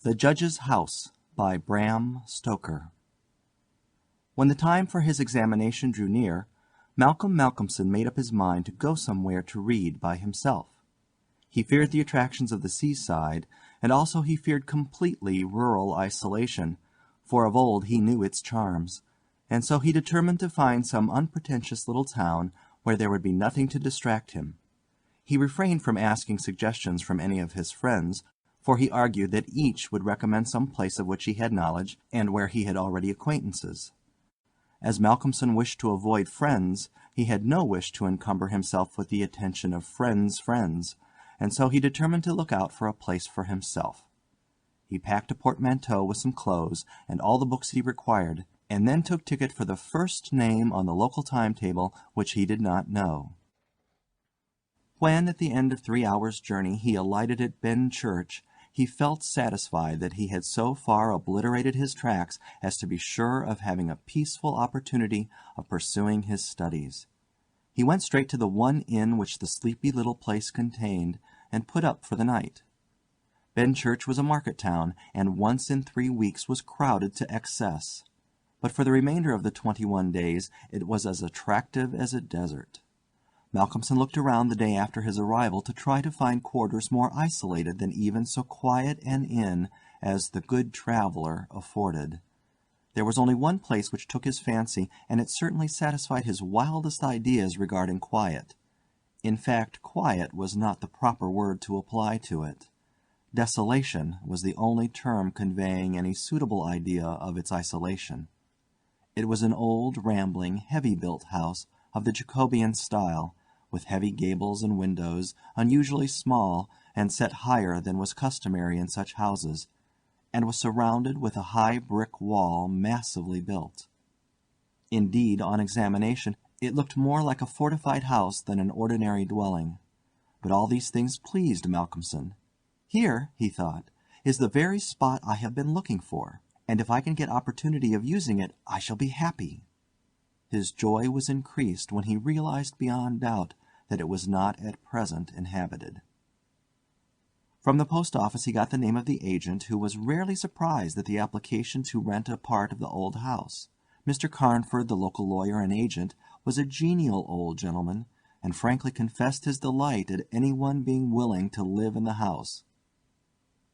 The Judge's House by Bram Stoker. When the time for his examination drew near, Malcolmson made up his mind to go somewhere to read by himself. He feared the attractions of the seaside, and also he feared completely rural isolation, for of old he knew its charms, and so he determined to find some unpretentious little town where there would be nothing to distract him. He refrained from asking suggestions from any of his friends, for he argued that each would recommend some place of which he had knowledge and where he had already acquaintances. As Malcolmson wished to avoid friends, he had no wish to encumber himself with the attention of friends' friends, and so he determined to look out for a place for himself. He packed a portmanteau with some clothes and all the books he required, and then took ticket for the first name on the local timetable which he did not know. When, at the end of 3 hours' journey, he alighted at Benchurch, he felt satisfied that he had so far obliterated his tracks as to be sure of having a peaceful opportunity of pursuing his studies. He went straight to the one inn which the sleepy little place contained, and put up for the night. Benchurch was a market town, and once in 3 weeks was crowded to excess. But for the remainder of the 21 days it was as attractive as a desert. Malcolmson looked around the day after his arrival to try to find quarters more isolated than even so quiet an inn as the Good Traveller afforded. There was only one place which took his fancy, and it certainly satisfied his wildest ideas regarding quiet. In fact, quiet was not the proper word to apply to it. Desolation was the only term conveying any suitable idea of its isolation. It was an old, rambling, heavy-built house of the Jacobean style, with heavy gables and windows, unusually small, and set higher than was customary in such houses, and was surrounded with a high brick wall massively built. Indeed, on examination, it looked more like a fortified house than an ordinary dwelling. But all these things pleased Malcolmson. Here, he thought, is the very spot I have been looking for, and if I can get opportunity of using it, I shall be happy. His joy was increased when he realized beyond doubt that it was not at present inhabited. From the post office he got the name of the agent, who was rarely surprised at the application to rent a part of the old house. Mr. Carnford, the local lawyer and agent, was a genial old gentleman, and frankly confessed his delight at anyone being willing to live in the house.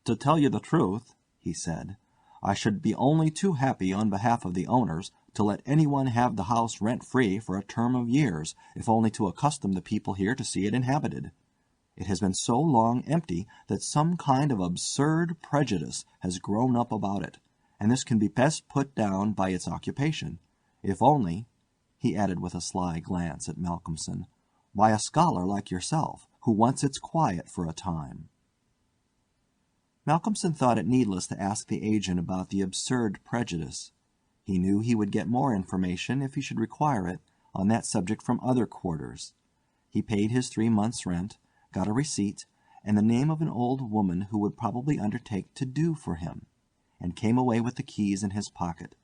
"To tell you the truth," he said, "I should be only too happy on behalf of the owners to let anyone have the house rent-free for a term of years, if only to accustom the people here to see it inhabited. It has been so long empty that some kind of absurd prejudice has grown up about it, and this can be best put down by its occupation, if only," he added with a sly glance at Malcolmson, "by a scholar like yourself, who wants its quiet for a time." Malcolmson thought it needless to ask the agent about the absurd prejudice. He knew he would get more information, if he should require it, on that subject from other quarters. He paid his 3 months' rent, got a receipt, and the name of an old woman who would probably undertake to do for him, and came away with the keys in his pocket.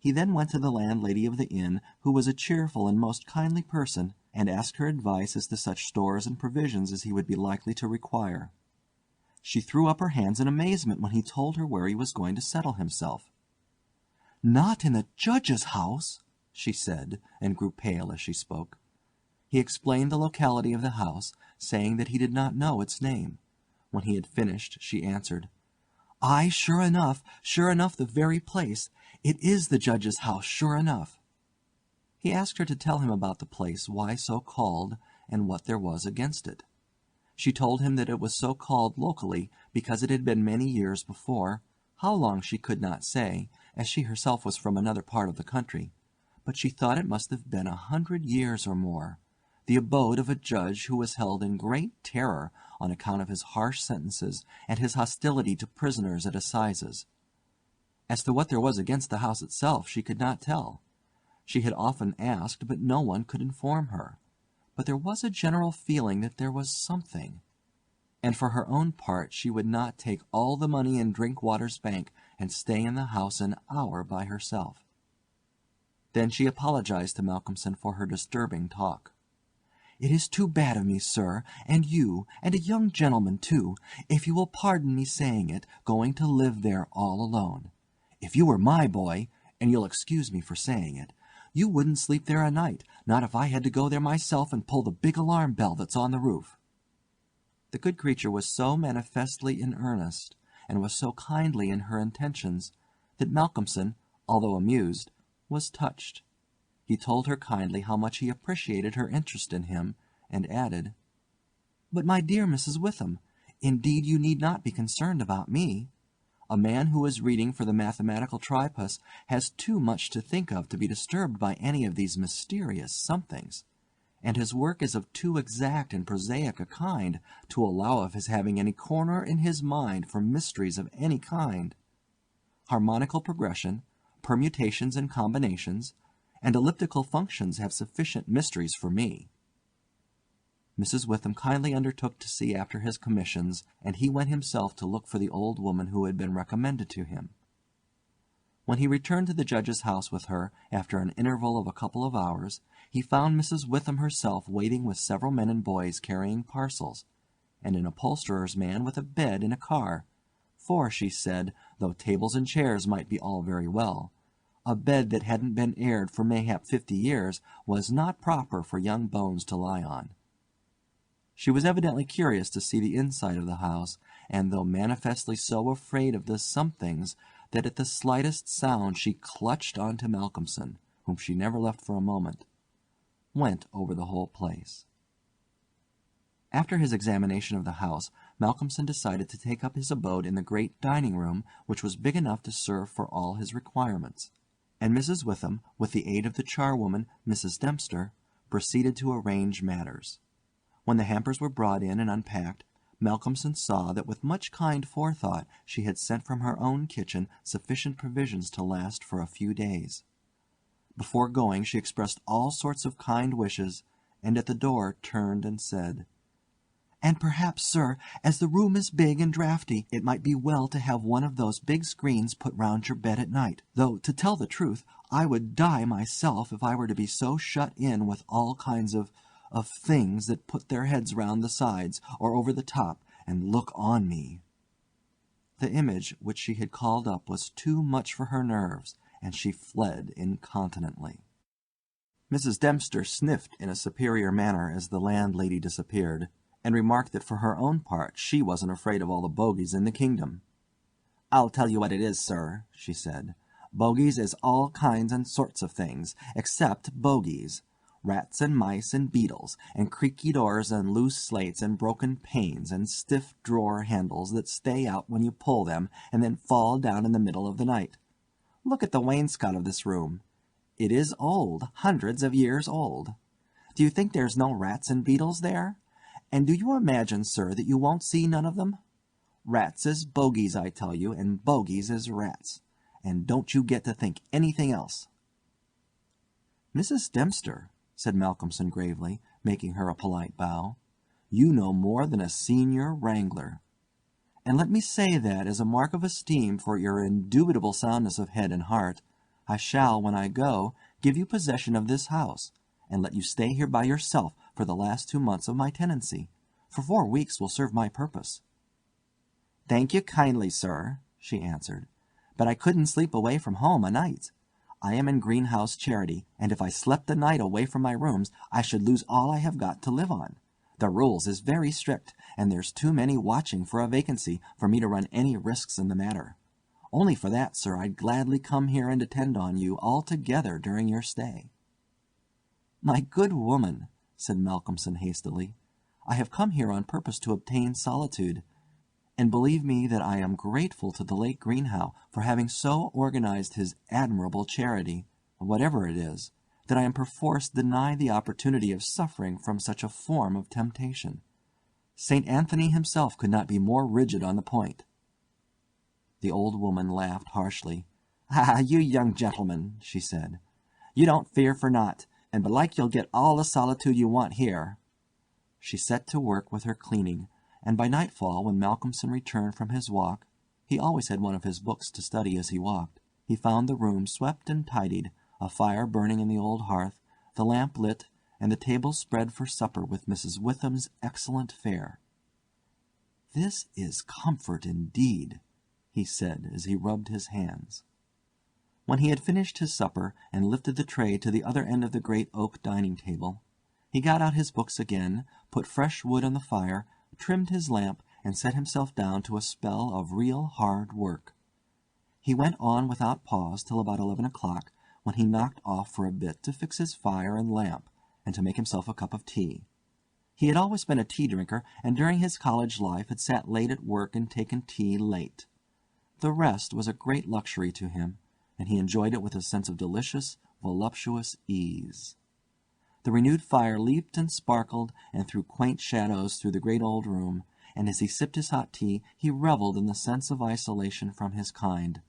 He then went to the landlady of the inn, who was a cheerful and most kindly person, and asked her advice as to such stores and provisions as he would be likely to require. She threw up her hands in amazement when he told her where he was going to settle himself. "Not in the Judge's house!" she said, and grew pale as she spoke. He explained the locality of the house, saying that he did not know its name. When he had finished, she answered, "Aye, sure enough, the very place. It is the Judge's house, sure enough." He asked her to tell him about the place, why so called, and what there was against it. She told him that it was so called locally because it had been many years before, how long she could not say, as she herself was from another part of the country, but she thought it must have been 100 years or more, the abode of a judge who was held in great terror on account of his harsh sentences and his hostility to prisoners at assizes. As to what there was against the house itself, she could not tell. She had often asked, but no one could inform her. But there was a general feeling that there was something, and for her own part she would not take all the money in Drinkwater's bank and stay in the house an hour by herself. Then she apologized to Malcolmson for her disturbing talk. It is too bad of me, sir, and you, and a young gentleman too, if you will pardon me saying it, going to live there all alone. If you were my boy, and you'll excuse me for saying it, you wouldn't sleep there a night, not if I had to go there myself and pull the big alarm bell that's on the roof." The good creature was so manifestly in earnest, and was so kindly in her intentions, that Malcolmson, although amused, was touched. He told her kindly how much he appreciated her interest in him, and added, "But, my dear Mrs. Witham, indeed you need not be concerned about me. A man who is reading for the mathematical tripus has too much to think of to be disturbed by any of these mysterious somethings, and his work is of too exact and prosaic a kind to allow of his having any corner in his mind for mysteries of any kind. Harmonical progression, permutations and combinations, and elliptical functions have sufficient mysteries for me." Mrs. Witham kindly undertook to see after his commissions, and he went himself to look for the old woman who had been recommended to him. When he returned to the judge's house with her, after an interval of a couple of hours, he found Mrs. Witham herself waiting with several men and boys carrying parcels, and an upholsterer's man with a bed in a car, for, she said, though tables and chairs might be all very well, a bed that hadn't been aired for mayhap 50 years was not proper for young bones to lie on. She was evidently curious to see the inside of the house, and though manifestly so afraid of the somethings that at the slightest sound she clutched on to Malcolmson, whom she never left for a moment, went over the whole place. After his examination of the house, Malcolmson decided to take up his abode in the great dining-room, which was big enough to serve for all his requirements, and Mrs. Witham, with the aid of the charwoman, Mrs. Dempster, proceeded to arrange matters. When the hampers were brought in and unpacked, Malcolmson saw that with much kind forethought she had sent from her own kitchen sufficient provisions to last for a few days. Before going she expressed all sorts of kind wishes, and at the door turned and said, "And perhaps, sir, as the room is big and draughty, it might be well to have one of those big screens put round your bed at night, though, to tell the truth, I would die myself if I were to be so shut in with all kinds of things that put their heads round the sides, or over the top, and look on me." The image which she had called up was too much for her nerves, and she fled incontinently. Mrs. Dempster sniffed in a superior manner as the landlady disappeared, and remarked that for her own part she wasn't afraid of all the bogies in the kingdom. "I'll tell you what it is, sir," she said. "Bogies is all kinds and sorts of things, except bogies. Rats and mice and beetles, and creaky doors and loose slates and broken panes and stiff drawer handles that stay out when you pull them and then fall down in the middle of the night. Look at the wainscot of this room. It is old, hundreds of years old. Do you think there's no rats and beetles there? And do you imagine, sir, that you won't see none of them? Rats is bogies, I tell you, and bogies is rats. And don't you get to think anything else." "Mrs. Dempster," said Malcolmson gravely, making her a polite bow, "you know more than a senior wrangler. And let me say that, as a mark of esteem for your indubitable soundness of head and heart, I shall, when I go, give you possession of this house, and let you stay here by yourself for the last 2 months of my tenancy, for 4 weeks will serve my purpose." "Thank you kindly, sir," she answered, "but I couldn't sleep away from home a night. I am in greenhouse charity, and if I slept a night away from my rooms, I should lose all I have got to live on. The rules is very strict, and there's too many watching for a vacancy for me to run any risks in the matter. Only for that, sir, I'd gladly come here and attend on you altogether during your stay." "My good woman," said Malcolmson hastily, "I have come here on purpose to obtain solitude, and believe me that I am grateful to the late Greenhow for having so organized his admirable charity, whatever it is, that I am perforce denied the opportunity of suffering from such a form of temptation. St. Anthony himself could not be more rigid on the point." The old woman laughed harshly. "Ah, you young gentlemen," she said, "you don't fear for naught, and belike you'll get all the solitude you want here." She set to work with her cleaning, and by nightfall, when Malcolmson returned from his walk, he always had one of his books to study as he walked, he found the room swept and tidied, a fire burning in the old hearth, the lamp lit, and the table spread for supper with Mrs. Witham's excellent fare. "This is comfort indeed," he said as he rubbed his hands. When he had finished his supper and lifted the tray to the other end of the great oak dining table, he got out his books again, put fresh wood on the fire, trimmed his lamp, and set himself down to a spell of real hard work. He went on without pause till about 11 o'clock, when he knocked off for a bit to fix his fire and lamp, and to make himself a cup of tea. He had always been a tea drinker, and during his college life had sat late at work and taken tea late. The rest was a great luxury to him, and he enjoyed it with a sense of delicious, voluptuous ease. The renewed fire leaped and sparkled and threw quaint shadows through the great old room, and as he sipped his hot tea he revelled in the sense of isolation from his kind.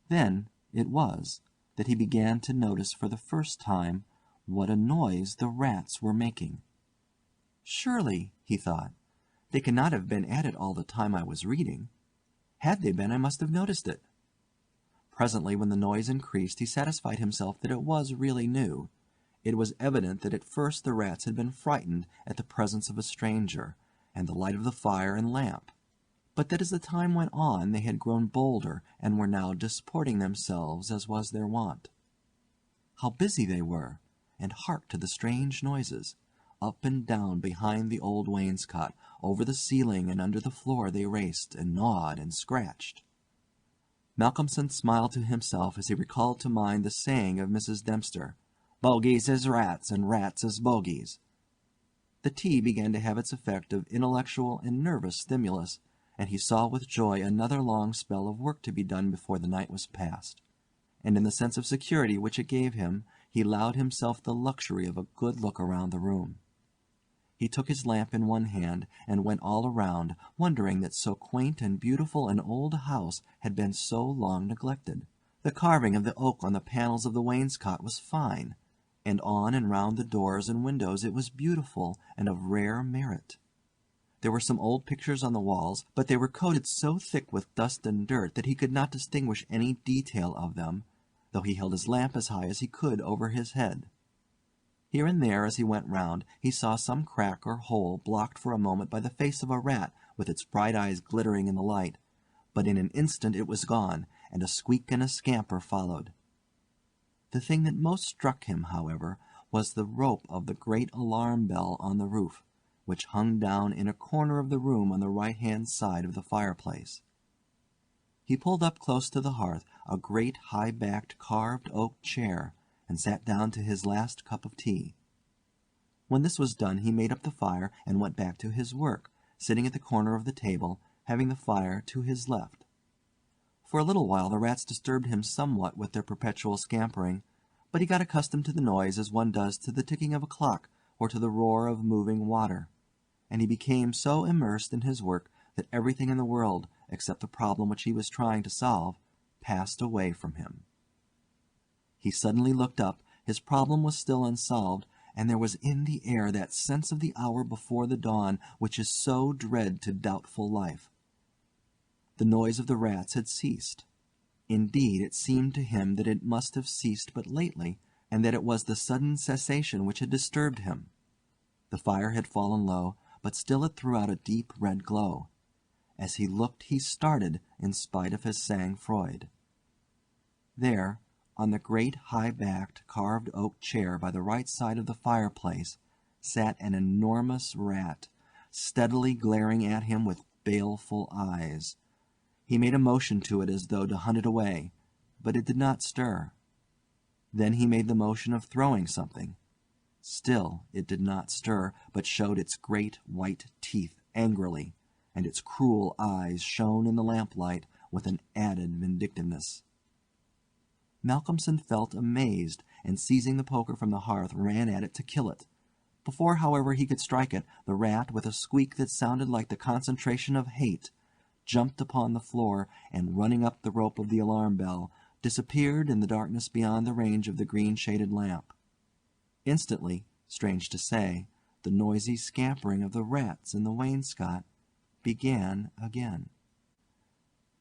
Then it was that he began to notice for the first time what a noise the rats were making. "Surely," he thought, "they cannot have been at it all the time I was reading. Had they been, I must have noticed it." Presently, when the noise increased, he satisfied himself that it was really new. It was evident that at first the rats had been frightened at the presence of a stranger, and the light of the fire and lamp, but that as the time went on they had grown bolder, and were now disporting themselves as was their wont. How busy they were! And hark to the strange noises! Up and down behind the old wainscot, over the ceiling and under the floor they raced, and gnawed and scratched. Malcolmson smiled to himself as he recalled to mind the saying of Mrs. Dempster, "Bogies is rats, and rats is bogies." The tea began to have its effect of intellectual and nervous stimulus, and he saw with joy another long spell of work to be done before the night was past, and in the sense of security which it gave him, he allowed himself the luxury of a good look around the room. He took his lamp in one hand and went all around, wondering that so quaint and beautiful an old house had been so long neglected. The carving of the oak on the panels of the wainscot was fine, and on and round the doors and windows it was beautiful and of rare merit. There were some old pictures on the walls, but they were coated so thick with dust and dirt that he could not distinguish any detail of them, though he held his lamp as high as he could over his head. Here and there, as he went round, he saw some crack or hole blocked for a moment by the face of a rat with its bright eyes glittering in the light, but in an instant it was gone, and a squeak and a scamper followed. The thing that most struck him, however, was the rope of the great alarm bell on the roof, which hung down in a corner of the room on the right-hand side of the fireplace. He pulled up close to the hearth a great high-backed carved oak chair, and sat down to his last cup of tea. When this was done he made up the fire and went back to his work, sitting at the corner of the table, having the fire to his left. For a little while the rats disturbed him somewhat with their perpetual scampering, but he got accustomed to the noise as one does to the ticking of a clock or to the roar of moving water, and he became so immersed in his work that everything in the world, except the problem which he was trying to solve, passed away from him. He suddenly looked up. His problem was still unsolved, and there was in the air that sense of the hour before the dawn which is so dread to doubtful life. The noise of the rats had ceased. Indeed, it seemed to him that it must have ceased but lately, and that it was the sudden cessation which had disturbed him. The fire had fallen low, but still it threw out a deep red glow. As he looked he started, in spite of his sang-froid. There, on the great high-backed carved oak chair by the right side of the fireplace, sat an enormous rat, steadily glaring at him with baleful eyes. He made a motion to it as though to hunt it away, but it did not stir. Then he made the motion of throwing something. Still it did not stir, but showed its great white teeth angrily, and its cruel eyes shone in the lamplight with an added vindictiveness. Malcolmson felt amazed, and seizing the poker from the hearth ran at it to kill it. Before, however, he could strike it, the rat, with a squeak that sounded like the concentration of hate, jumped upon the floor, and running up the rope of the alarm bell, disappeared in the darkness beyond the range of the green-shaded lamp. Instantly, strange to say, the noisy scampering of the rats in the wainscot began again.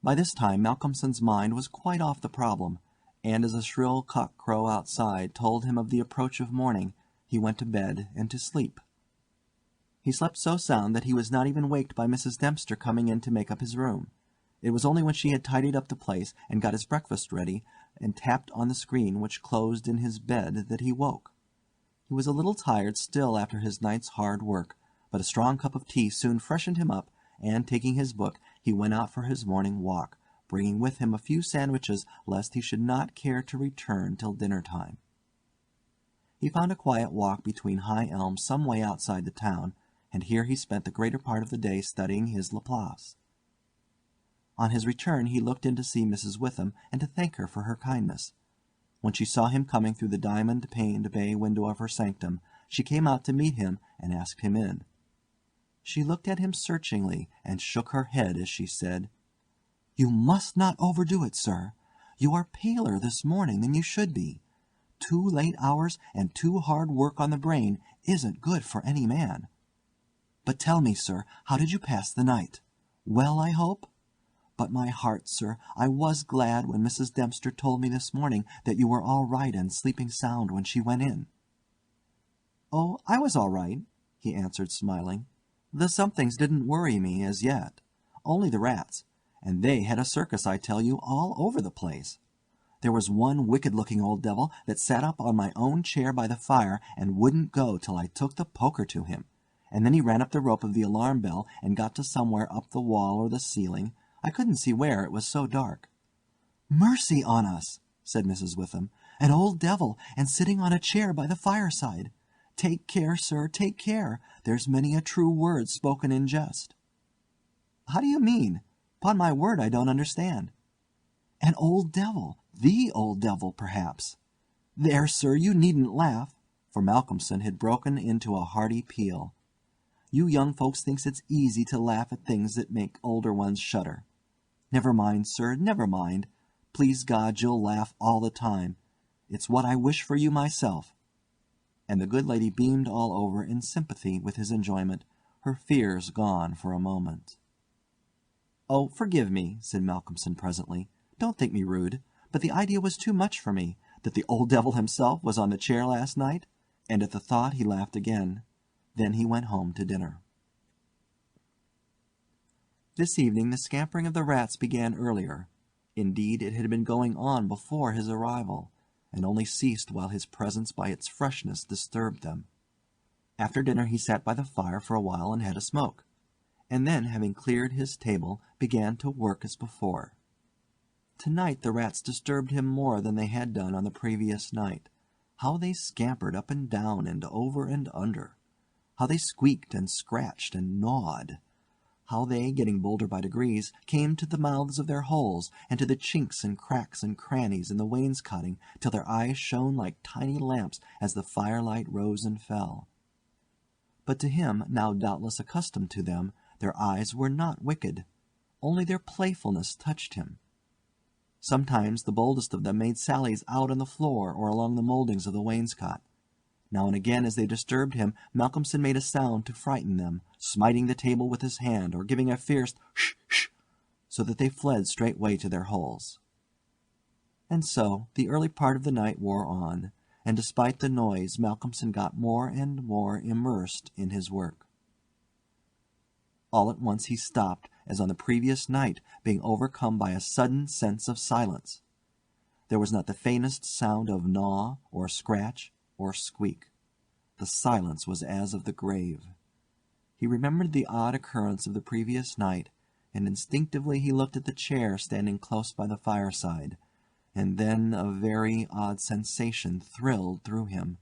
By this time Malcolmson's mind was quite off the problem, and as a shrill cock-crow outside told him of the approach of morning, he went to bed and to sleep. He slept so sound that he was not even waked by Mrs. Dempster coming in to make up his room. It was only when she had tidied up the place and got his breakfast ready and tapped on the screen which closed in his bed that he woke. He was a little tired still after his night's hard work, but a strong cup of tea soon freshened him up, and, taking his book, he went out for his morning walk, bringing with him a few sandwiches lest he should not care to return till dinner-time. He found a quiet walk between high elms some way outside the town, and here he spent the greater part of the day studying his Laplace. On his return he looked in to see Mrs. Witham and to thank her for her kindness. When she saw him coming through the diamond-paned bay window of her sanctum, she came out to meet him and asked him in. She looked at him searchingly and shook her head as she said, "You must not overdo it, sir. You are paler this morning than you should be. 2 late hours and 2 hard work on the brain isn't good for any man. But tell me, sir, how did you pass the night? Well, I hope? But my heart, sir, I was glad when Mrs. Dempster told me this morning that you were all right and sleeping sound when she went in." "Oh, I was all right," he answered, smiling. "The somethings didn't worry me as yet. Only the rats. And they had a circus, I tell you, all over the place. There was one wicked-looking old devil that sat up on my own chair by the fire and wouldn't go till I took the poker to him. And then he ran up the rope of the alarm bell and got to somewhere up the wall or the ceiling. I couldn't see where, it was so dark." "Mercy on us!" said Mrs. Witham. "An old devil, and sitting on a chair by the fireside! Take care, sir, take care. There's many a true word spoken in jest." "How do you mean? 'Pon my word, I don't understand." "An old devil, the old devil, perhaps. There, sir, you needn't laugh," for Malcolmson had broken into a hearty peal. "You young folks thinks it's easy to laugh at things that make older ones shudder. Never mind, sir, never mind. Please God, you'll laugh all the time. It's what I wish for you myself." And the good lady beamed all over in sympathy with his enjoyment, her fears gone for a moment. "Oh, forgive me," said Malcolmson presently. "Don't think me rude, but the idea was too much for me, that the old devil himself was on the chair last night," and at the thought he laughed again. Then he went home to dinner. This evening the scampering of the rats began earlier. Indeed, it had been going on before his arrival, and only ceased while his presence by its freshness disturbed them. After dinner he sat by the fire for a while and had a smoke, and then, having cleared his table, began to work as before. Tonight the rats disturbed him more than they had done on the previous night. How they scampered up and down and over and under! How they squeaked and scratched and gnawed! How they, getting bolder by degrees, came to the mouths of their holes, and to the chinks and cracks and crannies in the wainscoting, till their eyes shone like tiny lamps as the firelight rose and fell. But to him, now doubtless accustomed to them, their eyes were not wicked. Only their playfulness touched him. Sometimes the boldest of them made sallies out on the floor or along the mouldings of the wainscot. Now and again, as they disturbed him, Malcolmson made a sound to frighten them, smiting the table with his hand, or giving a fierce "sh! sh!" so that they fled straightway to their holes. And so the early part of the night wore on, and despite the noise Malcolmson got more and more immersed in his work. All at once he stopped, as on the previous night, being overcome by a sudden sense of silence. There was not the faintest sound of gnaw, or scratch, or squeak. The silence was as of the grave. He remembered the odd occurrence of the previous night, and instinctively he looked at the chair standing close by the fireside, and then a very odd sensation thrilled through him.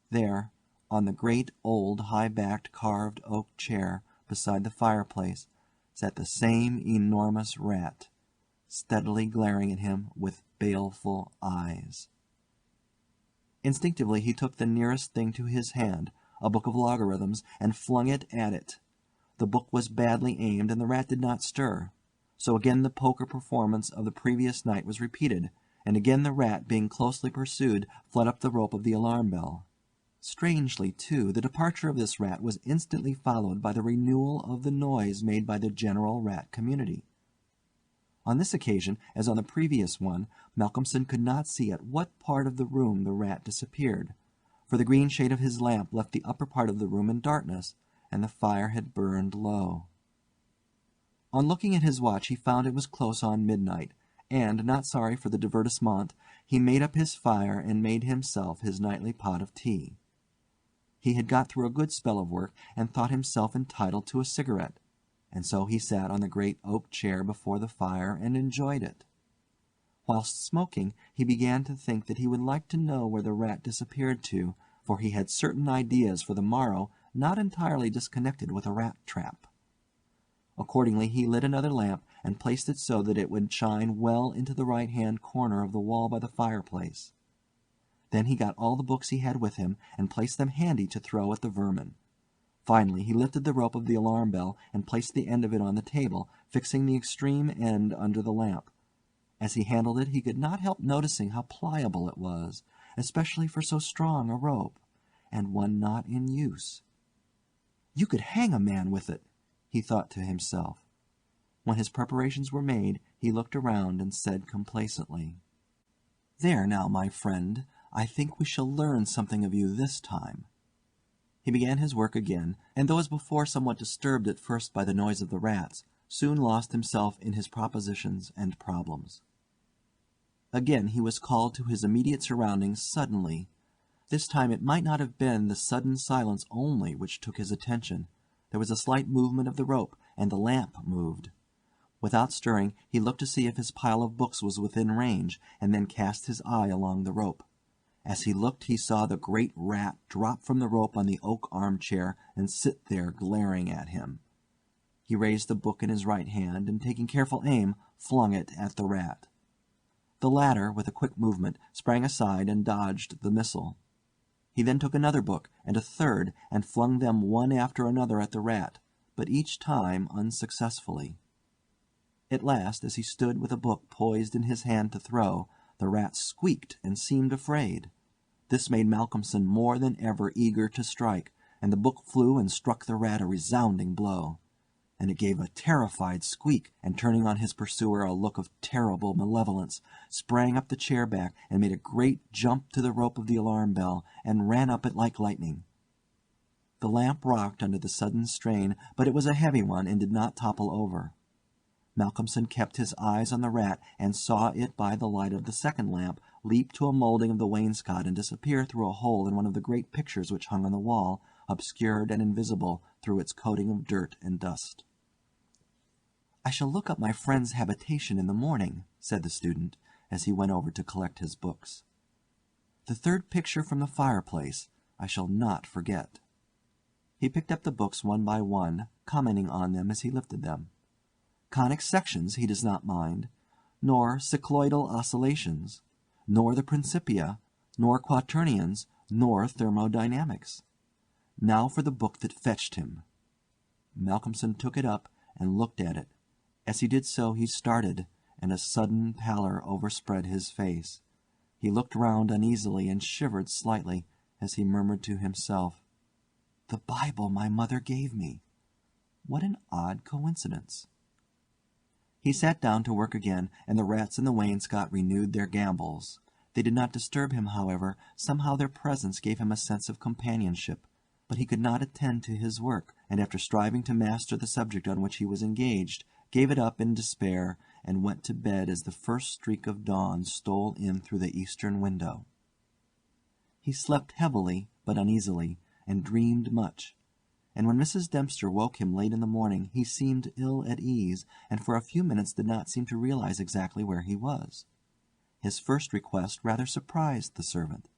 There, on the great old high-backed carved oak chair beside the fireplace, sat the same enormous rat, steadily glaring at him with baleful eyes. Instinctively he took the nearest thing to his hand, a book of logarithms, and flung it at it. The book was badly aimed, and the rat did not stir. So again the poker performance of the previous night was repeated, and again the rat, being closely pursued, fled up the rope of the alarm bell. Strangely, too, the departure of this rat was instantly followed by the renewal of the noise made by the general rat community. On this occasion, as on the previous one, Malcolmson could not see at what part of the room the rat disappeared, for the green shade of his lamp left the upper part of the room in darkness, and the fire had burned low. On looking at his watch he found it was close on midnight, and, not sorry for the divertissement, he made up his fire and made himself his nightly pot of tea. He had got through a good spell of work, and thought himself entitled to a cigarette, and so he sat on the great oak chair before the fire and enjoyed it. Whilst smoking, he began to think that he would like to know where the rat disappeared to, for he had certain ideas for the morrow not entirely disconnected with a rat trap. Accordingly he lit another lamp and placed it so that it would shine well into the right-hand corner of the wall by the fireplace. Then he got all the books he had with him and placed them handy to throw at the vermin. Finally he lifted the rope of the alarm bell and placed the end of it on the table, fixing the extreme end under the lamp. As he handled it he could not help noticing how pliable it was, especially for so strong a rope, and one not in use. You could hang a man with it, he thought to himself. When his preparations were made, he looked around and said complacently, "There now, my friend, I think we shall learn something of you this time." He began his work again, and though as before somewhat disturbed at first by the noise of the rats, soon lost himself in his propositions and problems. Again he was called to his immediate surroundings suddenly. This time it might not have been the sudden silence only which took his attention. There was a slight movement of the rope, and the lamp moved. Without stirring, he looked to see if his pile of books was within range, and then cast his eye along the rope. As he looked he saw the great rat drop from the rope on the oak armchair and sit there glaring at him. He raised the book in his right hand, and taking careful aim, flung it at the rat. The latter, with a quick movement, sprang aside and dodged the missile. He then took another book, and a third, and flung them one after another at the rat, but each time unsuccessfully. At last, as he stood with a book poised in his hand to throw, the rat squeaked and seemed afraid. This made Malcolmson more than ever eager to strike, and the book flew and struck the rat a resounding blow. And it gave a terrified squeak, and turning on his pursuer a look of terrible malevolence, sprang up the chair back and made a great jump to the rope of the alarm bell, and ran up it like lightning. The lamp rocked under the sudden strain, but it was a heavy one and did not topple over. Malcolmson kept his eyes on the rat, and saw it by the light of the second lamp leap to a moulding of the wainscot and disappear through a hole in one of the great pictures which hung on the wall, obscured and invisible through its coating of dirt and dust. "I shall look up my friend's habitation in the morning," said the student, as he went over to collect his books. "The third picture from the fireplace I shall not forget." He picked up the books one by one, commenting on them as he lifted them. Conic sections he does not mind, nor cycloidal oscillations, nor the Principia, nor quaternions, nor thermodynamics. Now for the book that fetched him. Malcolmson took it up and looked at it. As he did so he started, and a sudden pallor overspread his face. He looked round uneasily and shivered slightly, as he murmured to himself, "The Bible my mother gave me. What an odd coincidence." He sat down to work again, and the rats in the wainscot renewed their gambols. They did not disturb him, however. Somehow their presence gave him a sense of companionship. But he could not attend to his work, and after striving to master the subject on which he was engaged, gave it up in despair, and went to bed as the first streak of dawn stole in through the eastern window. He slept heavily but uneasily, and dreamed much, and when Mrs. Dempster woke him late in the morning he seemed ill at ease, and for a few minutes did not seem to realize exactly where he was. His first request rather surprised the servant.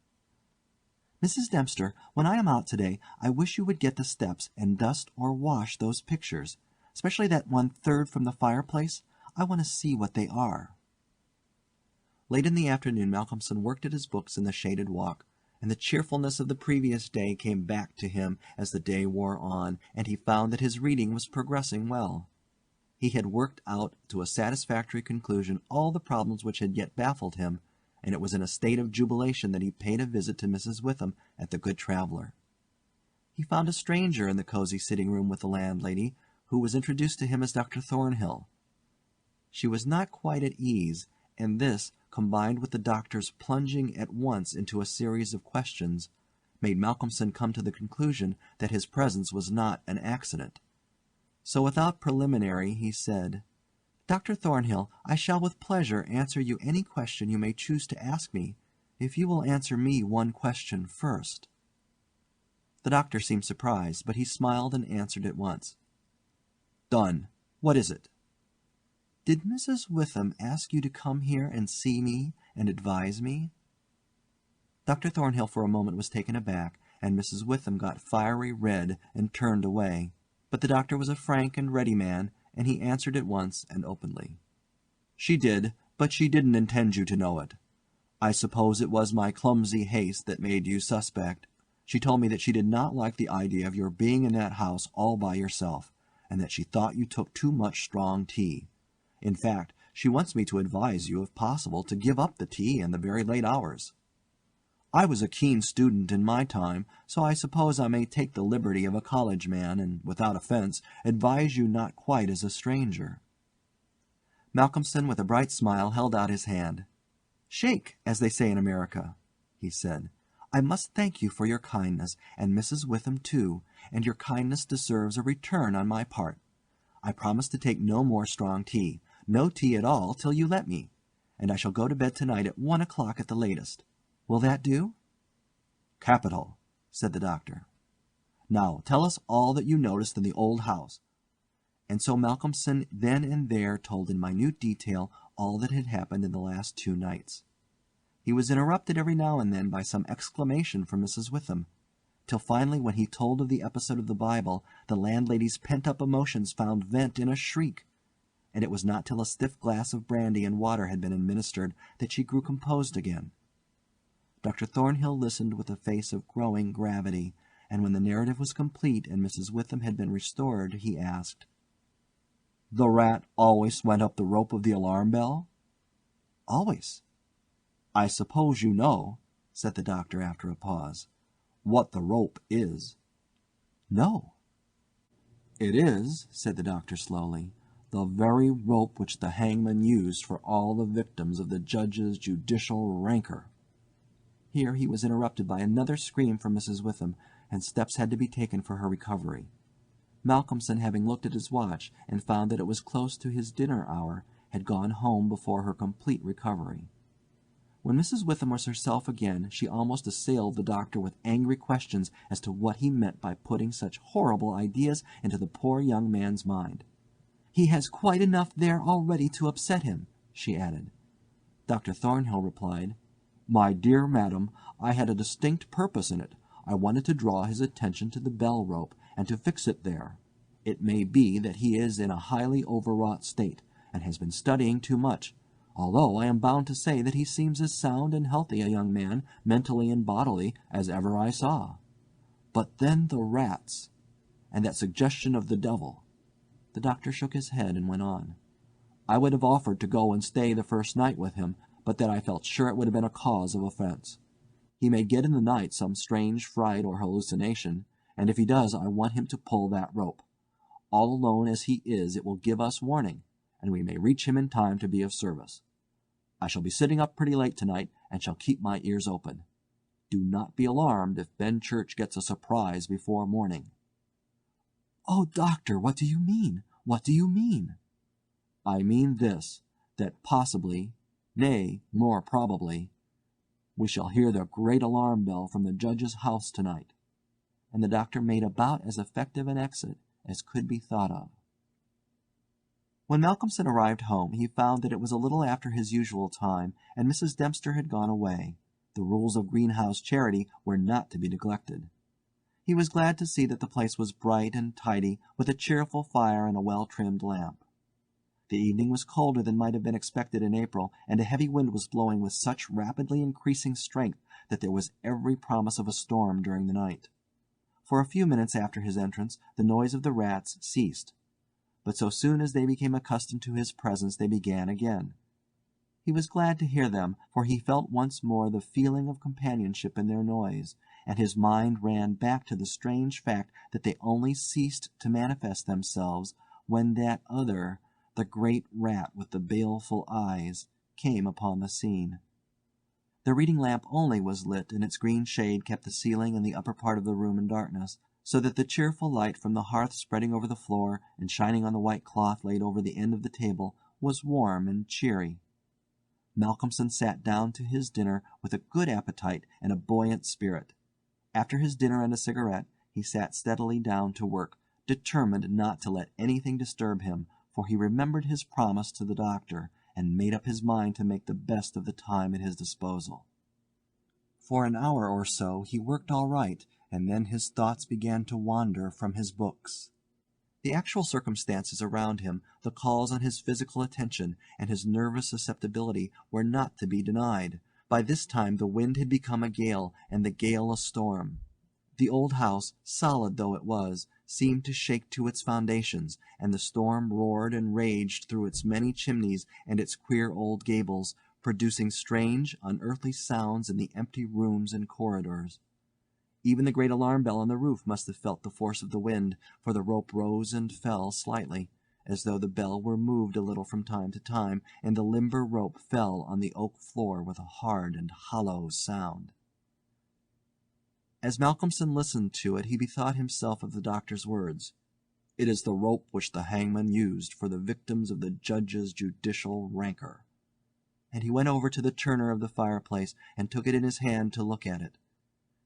"Mrs. Dempster, when I am out today, I wish you would get the steps and dust or wash those pictures, especially that one third from the fireplace. I want to see what they are." Late in the afternoon Malcolmson worked at his books in the shaded walk, and the cheerfulness of the previous day came back to him as the day wore on, and he found that his reading was progressing well. He had worked out to a satisfactory conclusion all the problems which had yet baffled him, and it was in a state of jubilation that he paid a visit to Mrs. Witham at the Good Traveller. He found a stranger in the cosy sitting-room with the landlady, who was introduced to him as Dr. Thornhill. She was not quite at ease, and this, combined with the doctor's plunging at once into a series of questions, made Malcolmson come to the conclusion that his presence was not an accident. So without preliminary he said, "Dr. Thornhill, I shall with pleasure answer you any question you may choose to ask me, if you will answer me one question first." The doctor seemed surprised, but he smiled and answered at once. "Done. What is it?" "Did Mrs. Witham ask you to come here and see me and advise me?" Dr. Thornhill for a moment was taken aback, and Mrs. Witham got fiery red and turned away. But the doctor was a frank and ready man, and he answered at once and openly. "She did, but she didn't intend you to know it. I suppose it was my clumsy haste that made you suspect. She told me that she did not like the idea of your being in that house all by yourself, and that she thought you took too much strong tea. In fact, she wants me to advise you, if possible, to give up the tea and the very late hours. I was a keen student in my time, so I suppose I may take the liberty of a college man, and, without offence, advise you not quite as a stranger." Malcolmson, with a bright smile, held out his hand. "Shake, as they say in America," he said. "I must thank you for your kindness, and Mrs. Witham too, and your kindness deserves a return on my part. I promise to take no more strong tea, no tea at all till you let me, and I shall go to bed tonight at 1 o'clock at the latest. Will that do?" "Capital," said the doctor. "Now tell us all that you noticed in the old house." And so Malcolmson then and there told in minute detail all that had happened in the last 2 nights. He was interrupted every now and then by some exclamation from Mrs. Witham, till finally, when he told of the episode of the Bible, the landlady's pent-up emotions found vent in a shriek, and it was not till a stiff glass of brandy and water had been administered that she grew composed again. Dr. Thornhill listened with a face of growing gravity, and when the narrative was complete and Mrs. Witham had been restored, he asked, "The rat always went up the rope of the alarm bell?" "Always." "I suppose you know," said the doctor after a pause, "what the rope is?" "No." "It is," said the doctor slowly, "the very rope which the hangman used for all the victims of the judge's judicial rancor." Here he was interrupted by another scream from Mrs. Witham, and steps had to be taken for her recovery. Malcolmson, having looked at his watch and found that it was close to his dinner hour, had gone home before her complete recovery. When Mrs. Witham was herself again, she almost assailed the doctor with angry questions as to what he meant by putting such horrible ideas into the poor young man's mind. "He has quite enough there already to upset him," she added. Dr. Thornhill replied, "My dear madam, I had a distinct purpose in it. I wanted to draw his attention to the bell rope, and to fix it there. It may be that he is in a highly overwrought state, and has been studying too much, although I am bound to say that he seems as sound and healthy a young man, mentally and bodily, as ever I saw. But then the rats, and that suggestion of the devil." The doctor shook his head and went on. "I would have offered to go and stay the first night with him, but that I felt sure it would have been a cause of offence. He may get in the night some strange fright or hallucination, and if he does I want him to pull that rope. All alone as he is, it will give us warning, and we may reach him in time to be of service. I shall be sitting up pretty late tonight, and shall keep my ears open. Do not be alarmed if Benchurch gets a surprise before morning." "Oh, doctor, what do you mean? What do you mean?" "I mean this, that possibly, nay, more probably, we shall hear the great alarm bell from the judge's house tonight." And the doctor made about as effective an exit as could be thought of. When Malcolmson arrived home, he found that it was a little after his usual time, and Mrs. Dempster had gone away. The rules of greenhouse charity were not to be neglected. He was glad to see that the place was bright and tidy, with a cheerful fire and a well-trimmed lamp. The evening was colder than might have been expected in April, and a heavy wind was blowing with such rapidly increasing strength that there was every promise of a storm during the night. For a few minutes after his entrance the noise of the rats ceased, but so soon as they became accustomed to his presence they began again. He was glad to hear them, for he felt once more the feeling of companionship in their noise, and his mind ran back to the strange fact that they only ceased to manifest themselves when that other, the great rat with the baleful eyes, came upon the scene. The reading lamp only was lit, and its green shade kept the ceiling and the upper part of the room in darkness, so that the cheerful light from the hearth spreading over the floor and shining on the white cloth laid over the end of the table was warm and cheery. Malcolmson sat down to his dinner with a good appetite and a buoyant spirit. After his dinner and a cigarette, he sat steadily down to work, determined not to let anything disturb him, for he remembered his promise to the doctor, and made up his mind to make the best of the time at his disposal. For an hour or so he worked all right, and then his thoughts began to wander from his books. The actual circumstances around him, the calls on his physical attention, and his nervous susceptibility were not to be denied. By this time the wind had become a gale, and the gale a storm. The old house, solid though it was, seemed to shake to its foundations, and the storm roared and raged through its many chimneys and its queer old gables, producing strange, unearthly sounds in the empty rooms and corridors. Even the great alarm bell on the roof must have felt the force of the wind, for the rope rose and fell slightly, as though the bell were moved a little from time to time, and the limber rope fell on the oak floor with a hard and hollow sound. As Malcolmson listened to it he bethought himself of the doctor's words. "It is the rope which the hangman used for the victims of the judge's judicial rancor." And he went over to the turner of the fireplace and took it in his hand to look at it.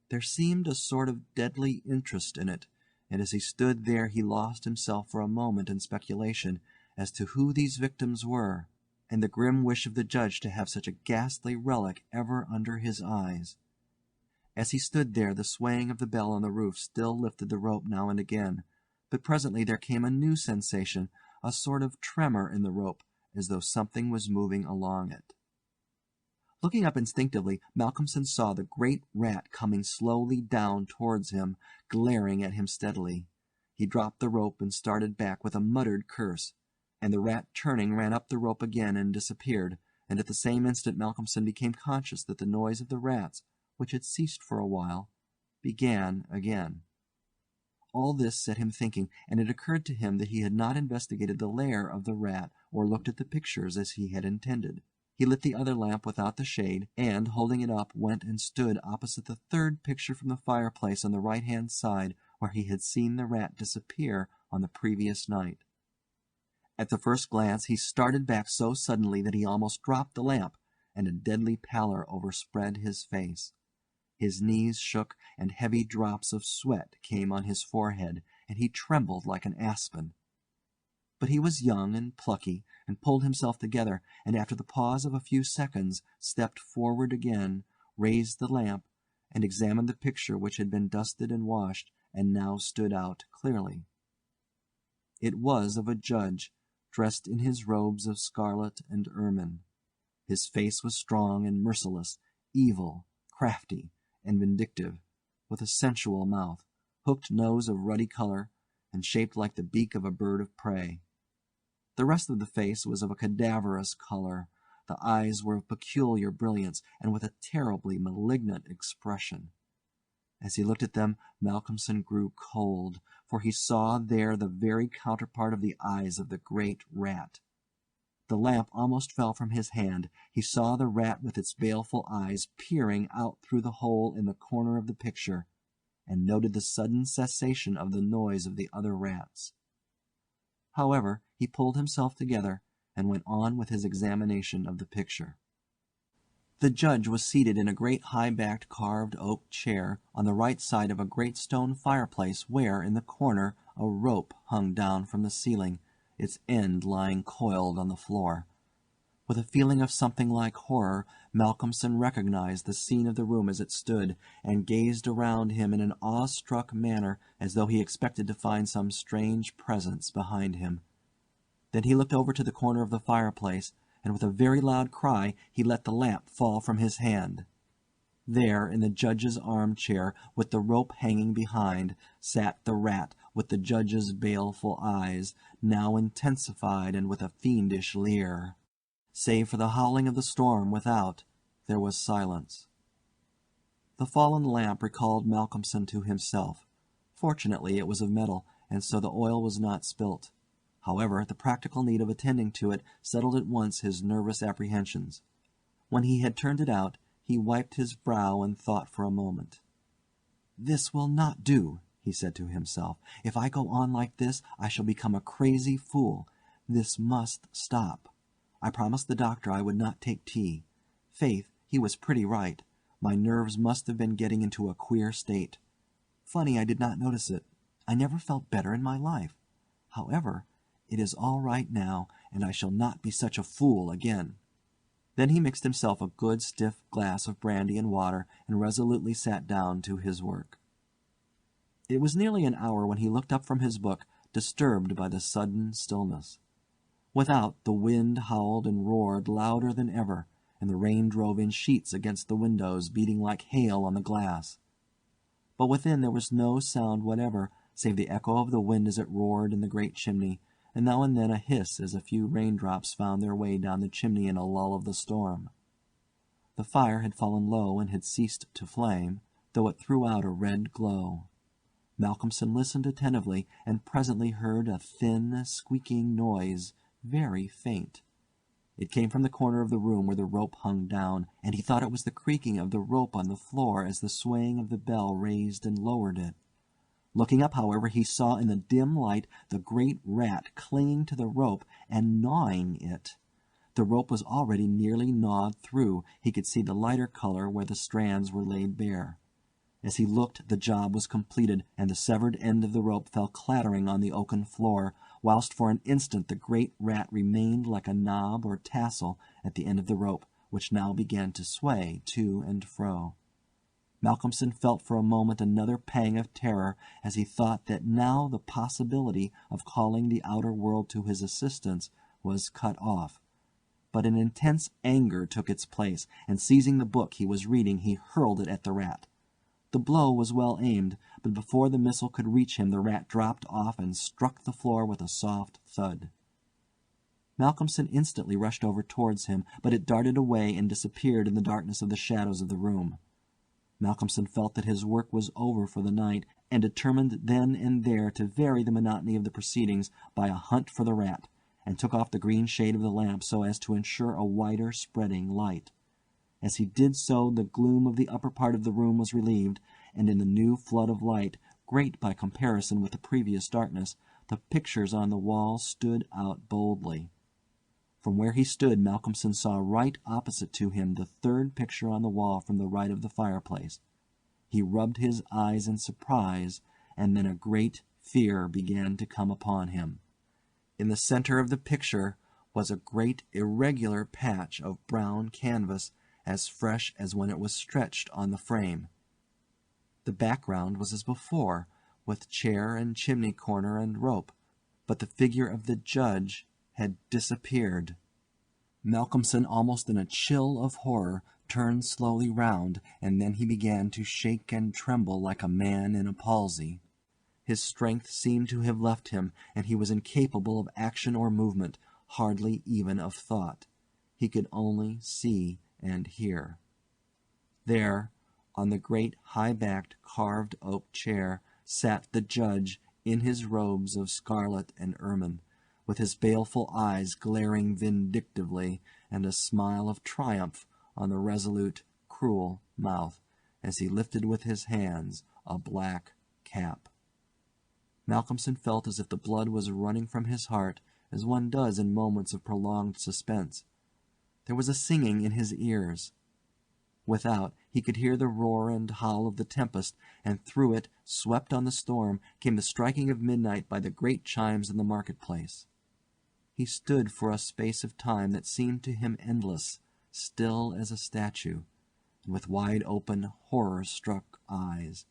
There seemed a sort of deadly interest in it, and as he stood there he lost himself for a moment in speculation as to who these victims were, and the grim wish of the judge to have such a ghastly relic ever under his eyes. As he stood there the swaying of the bell on the roof still lifted the rope now and again, but presently there came a new sensation, a sort of tremor in the rope, as though something was moving along it. Looking up instinctively, Malcolmson saw the great rat coming slowly down towards him, glaring at him steadily. He dropped the rope and started back with a muttered curse, and the rat turning ran up the rope again and disappeared, and at the same instant Malcolmson became conscious that the noise of the rats, which had ceased for a while, began again. All this set him thinking, and it occurred to him that he had not investigated the lair of the rat or looked at the pictures as he had intended. He lit the other lamp without the shade, and, holding it up, went and stood opposite the third picture from the fireplace on the right-hand side where he had seen the rat disappear on the previous night. At the first glance he started back so suddenly that he almost dropped the lamp, and a deadly pallor overspread his face. His knees shook, and heavy drops of sweat came on his forehead, and he trembled like an aspen. But he was young and plucky, and pulled himself together, and after the pause of a few seconds stepped forward again, raised the lamp, and examined the picture which had been dusted and washed, and now stood out clearly. It was of a judge, dressed in his robes of scarlet and ermine. His face was strong and merciless, evil, crafty, and vindictive, with a sensual mouth, hooked nose of ruddy color, and shaped like the beak of a bird of prey. The rest of the face was of a cadaverous color. The eyes were of peculiar brilliance, and with a terribly malignant expression. As he looked at them, Malcolmson grew cold, for he saw there the very counterpart of the eyes of the great rat. The lamp almost fell from his hand. He saw the rat with its baleful eyes peering out through the hole in the corner of the picture, and noted the sudden cessation of the noise of the other rats. However, he pulled himself together, and went on with his examination of the picture. The judge was seated in a great high-backed carved oak chair on the right side of a great stone fireplace where, in the corner, a rope hung down from the ceiling, its end lying coiled on the floor. With a feeling of something like horror, Malcolmson recognized the scene of the room as it stood, and gazed around him in an awe-struck manner as though he expected to find some strange presence behind him. Then he looked over to the corner of the fireplace, and with a very loud cry he let the lamp fall from his hand. There, in the judge's armchair, with the rope hanging behind, sat the rat with the judge's baleful eyes, now intensified and with a fiendish leer. Save for the howling of the storm without, there was silence. The fallen lamp recalled Malcolmson to himself. Fortunately it was of metal, and so the oil was not spilt. However, the practical need of attending to it settled at once his nervous apprehensions. When he had turned it out, He wiped his brow and thought for a moment. "This will not do," he said to himself. "If I go on like this, I shall become a crazy fool. This must stop. I promised the doctor I would not take tea. Faith, he was pretty right. My nerves must have been getting into a queer state. Funny I did not notice it. I never felt better in my life. However, it is all right now, and I shall not be such a fool again." Then he mixed himself a good stiff glass of brandy and water, and resolutely sat down to his work. It was nearly an hour when he looked up from his book, disturbed by the sudden stillness. Without, the wind howled and roared louder than ever, and the rain drove in sheets against the windows, beating like hail on the glass. But within there was no sound whatever, save the echo of the wind as it roared in the great chimney, and now and then a hiss as a few raindrops found their way down the chimney in a lull of the storm. The fire had fallen low and had ceased to flame, though it threw out a red glow. Malcolmson listened attentively, and presently heard a thin, squeaking noise, very faint. It came from the corner of the room where the rope hung down, and he thought it was the creaking of the rope on the floor as the swaying of the bell raised and lowered it. Looking up, however, he saw in the dim light the great rat clinging to the rope and gnawing it. The rope was already nearly gnawed through. He could see the lighter color where the strands were laid bare. As he looked, the job was completed, and the severed end of the rope fell clattering on the oaken floor, whilst for an instant the great rat remained like a knob or tassel at the end of the rope, which now began to sway to and fro. Malcolmson felt for a moment another pang of terror as he thought that now the possibility of calling the outer world to his assistance was cut off. But an intense anger took its place, and seizing the book he was reading, he hurled it at the rat. The blow was well aimed, but before the missile could reach him the rat dropped off and struck the floor with a soft thud. Malcolmson instantly rushed over towards him, but it darted away and disappeared in the darkness of the shadows of the room. Malcolmson felt that his work was over for the night, and determined then and there to vary the monotony of the proceedings by a hunt for the rat, and took off the green shade of the lamp so as to ensure a wider spreading light. As he did so the gloom of the upper part of the room was relieved, and in the new flood of light, great by comparison with the previous darkness, the pictures on the wall stood out boldly. From where he stood Malcolmson saw right opposite to him the third picture on the wall from the right of the fireplace. He rubbed his eyes in surprise, and then a great fear began to come upon him. In the center of the picture was a great irregular patch of brown canvas, as fresh as when it was stretched on the frame. The background was as before, with chair and chimney corner and rope, but the figure of the judge had disappeared. Malcolmson, almost in a chill of horror, turned slowly round, and then he began to shake and tremble like a man in a palsy. His strength seemed to have left him, and he was incapable of action or movement, hardly even of thought. He could only see and hear. There, on the great high-backed carved oak chair, sat the judge in his robes of scarlet and ermine, with his baleful eyes glaring vindictively, and a smile of triumph on the resolute, cruel mouth, as he lifted with his hands a black cap. Malcolmson felt as if the blood was running from his heart, as one does in moments of prolonged suspense. There was a singing in his ears. Without, he could hear the roar and howl of the tempest, and through it, swept on the storm, came the striking of midnight by the great chimes in the market-place. He stood for a space of time that seemed to him endless, still as a statue, and with wide-open, horror-struck eyes,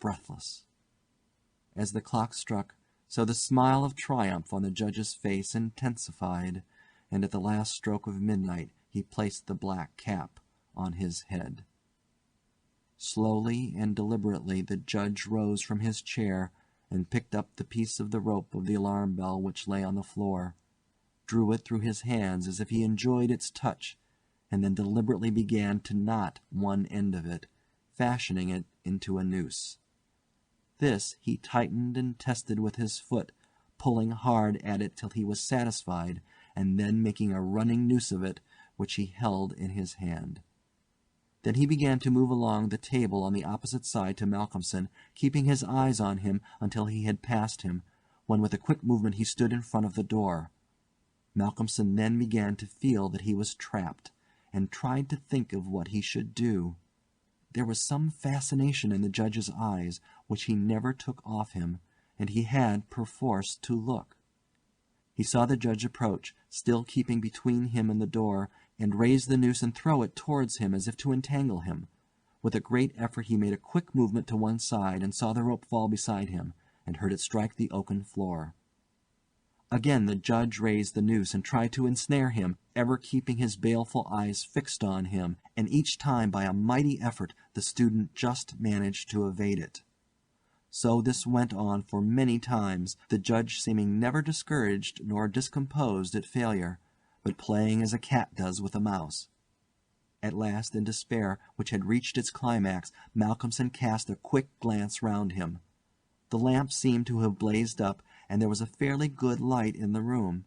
breathless. As the clock struck, so the smile of triumph on the judge's face intensified, and at the last stroke of midnight he placed the black cap on his head. Slowly and deliberately the judge rose from his chair and picked up the piece of the rope of the alarm bell which lay on the floor, drew it through his hands as if he enjoyed its touch, and then deliberately began to knot one end of it, fashioning it into a noose. This he tightened and tested with his foot, pulling hard at it till he was satisfied, and then making a running noose of it, which he held in his hand. Then he began to move along the table on the opposite side to Malcolmson, keeping his eyes on him until he had passed him, when with a quick movement he stood in front of the door. Malcolmson then began to feel that he was trapped, and tried to think of what he should do. There was some fascination in the judge's eyes which he never took off him, and he had perforce to look. He saw the judge approach, still keeping between him and the door, and raise the noose and throw it towards him as if to entangle him. With a great effort he made a quick movement to one side and saw the rope fall beside him, and heard it strike the oaken floor. Again the judge raised the noose and tried to ensnare him, ever keeping his baleful eyes fixed on him, and each time by a mighty effort the student just managed to evade it. So this went on for many times, the judge seeming never discouraged nor discomposed at failure, but playing as a cat does with a mouse. At last, in despair, which had reached its climax, Malcolmson cast a quick glance round him. The lamp seemed to have blazed up, and there was a fairly good light in the room.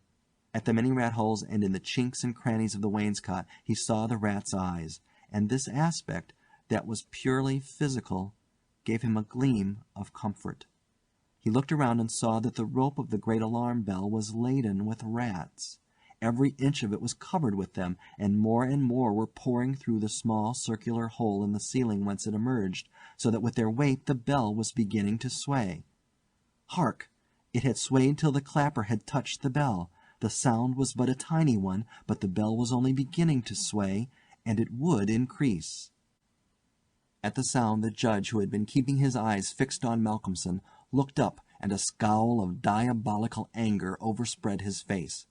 At the many rat-holes and in the chinks and crannies of the wainscot he saw the rat's eyes, and this aspect, that was purely physical, gave him a gleam of comfort. He looked around and saw that the rope of the great alarm bell was laden with rats. Every inch of it was covered with them, and more were pouring through the small circular hole in the ceiling whence it emerged, so that with their weight the bell was beginning to sway. Hark! It had swayed till the clapper had touched the bell. The sound was but a tiny one, but the bell was only beginning to sway, and it would increase. At the sound the judge, who had been keeping his eyes fixed on Malcolmson, looked up, and a scowl of diabolical anger overspread his face.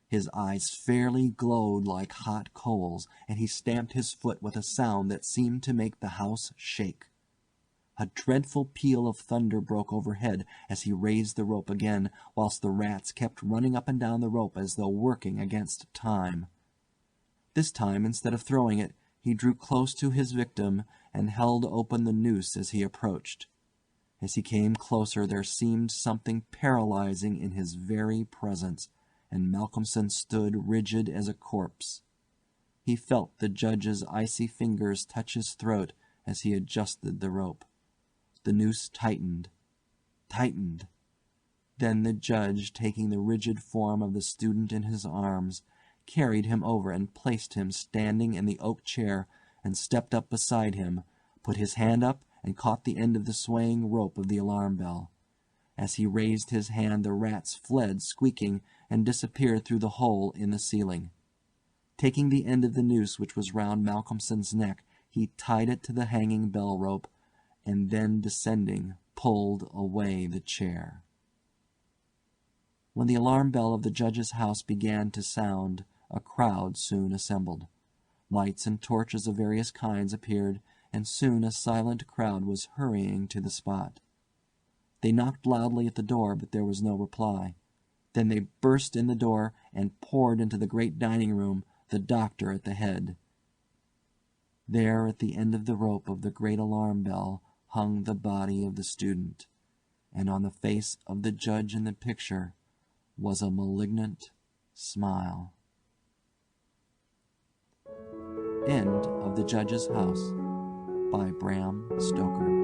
His eyes fairly glowed like hot coals, and he stamped his foot with a sound that seemed to make the house shake. A dreadful peal of thunder broke overhead as he raised the rope again, whilst the rats kept running up and down the rope as though working against time. This time, instead of throwing it, he drew close to his victim and held open the noose as he approached. As he came closer there seemed something paralyzing in his very presence, and Malcolmson stood rigid as a corpse. He felt the judge's icy fingers touch his throat as he adjusted the rope. The noose tightened. Then the judge, taking the rigid form of the student in his arms, carried him over and placed him standing in the oak chair, and stepped up beside him, put his hand up and caught the end of the swaying rope of the alarm bell. As he raised his hand the rats fled squeaking and disappeared through the hole in the ceiling. Taking the end of the noose which was round Malcolmson's neck, he tied it to the hanging bell rope, and then descending pulled away the chair. When the alarm bell of the judge's house began to sound, a crowd soon assembled. Lights and torches of various kinds appeared, and soon a silent crowd was hurrying to the spot. They knocked loudly at the door, but there was no reply. Then they burst in the door and poured into the great dining room, the doctor at the head. There, at the end of the rope of the great alarm bell, hung the body of the student, and on the face of the judge in the picture was a malignant smile. End of The Judge's House by Bram Stoker.